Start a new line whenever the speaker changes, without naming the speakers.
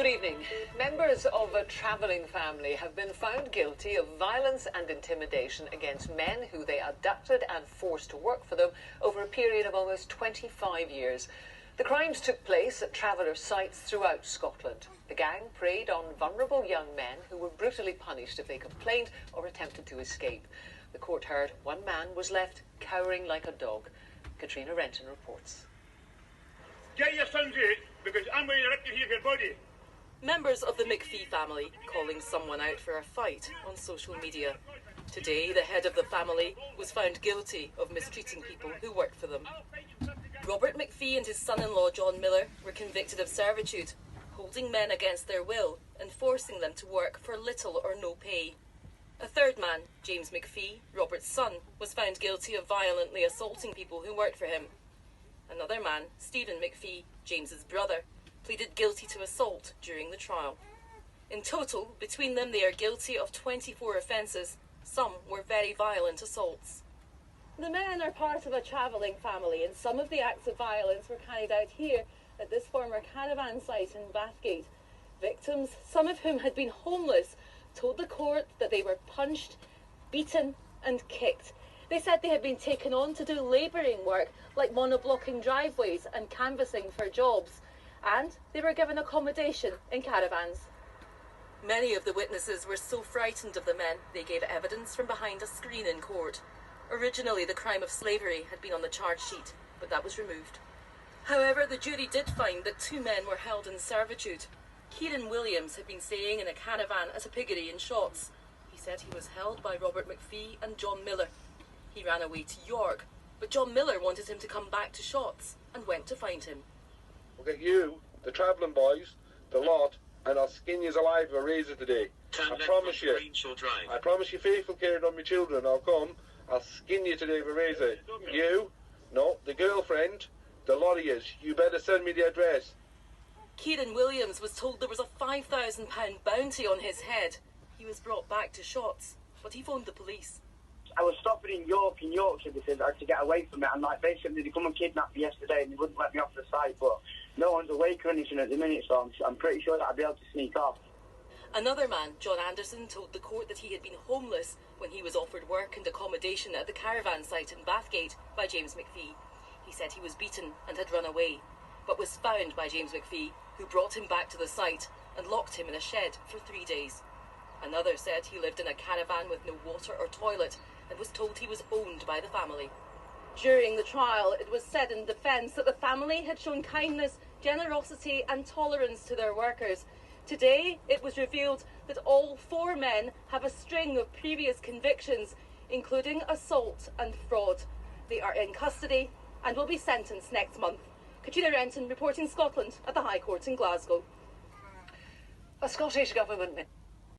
Good evening. Members of a travelling family have been found guilty of violence and intimidation against men who they abducted and forced to work for them over a period of almost 25 years. The crimes took place at traveller sites throughout Scotland. The gang preyed on vulnerable young men who were brutally punished if they complained or attempted to escape. The court heard one man was left cowering like a dog. Katrina Renton reports.
Get your sons out, because I'm going to rip you here your body.
Members of the McPhee family calling someone out for a fight on social media. Today, the head of the family was found guilty of mistreating people who worked for them. Robert McPhee and his son-in-law John Miller were convicted of servitude, holding men against their will and forcing them to work for little or no pay. A third man, James McPhee, Robert's son, was found guilty of violently assaulting people who worked for him. Another man, Stephen McPhee, James's brother, pleaded guilty to assault during the trial. In total, between them they are guilty of 24 offences. Some were very violent assaults.
The men are part of a travelling family, and some of the acts of violence were carried out here at this former caravan site in Bathgate. Victims, some of whom had been homeless, told the court that they were punched, beaten and kicked. They said they had been taken on to do labouring work like monoblocking driveways and canvassing for jobs, and they were given accommodation in caravans.
Many of the witnesses were so frightened of the men they gave evidence from behind a screen in court. Originally, the crime of slavery had been on the charge sheet, but that was removed. However, the jury did find that two men were held in servitude. Kieran Williams had been staying in a caravan at a piggery in Shotts. He said he was held by Robert McPhee and John Miller. He ran away to York, but John Miller wanted him to come back to Shotts and went to find him.
We'll get you, the travelling boys, the lot, and I'll skin you alive with a razor today. I promise you. I promise you faithful care on my children. I'll come. I'll skin you today with a razor. You, no, the girlfriend, the lot of yous, you better send me the address.
Kieran Williams was told there was a £5,000 bounty on his head. He was brought back to Shotts, but he phoned the police.
I was stopping in Yorkshire because I had to get away from it, and basically they come and kidnapped me yesterday and they wouldn't let me off the site, but no one's awake or anything at the minute, so I'm pretty sure that I'll be able to sneak off.
Another man, John Anderson, told the court that he had been homeless when he was offered work and accommodation at the caravan site in Bathgate by James McPhee. He said he was beaten and had run away, but was found by James McPhee, who brought him back to the site and locked him in a shed for 3 days. Another said he lived in a caravan with no water or toilet and was told he was owned by the family.
During the trial, it was said in defence that the family had shown kindness, generosity and tolerance to their workers. Today, it was revealed that all 4 men have a string of previous convictions, including assault and fraud. They are in custody and will be sentenced next month. Katrina Renton reporting Scotland at the High Court in Glasgow.
A Scottish government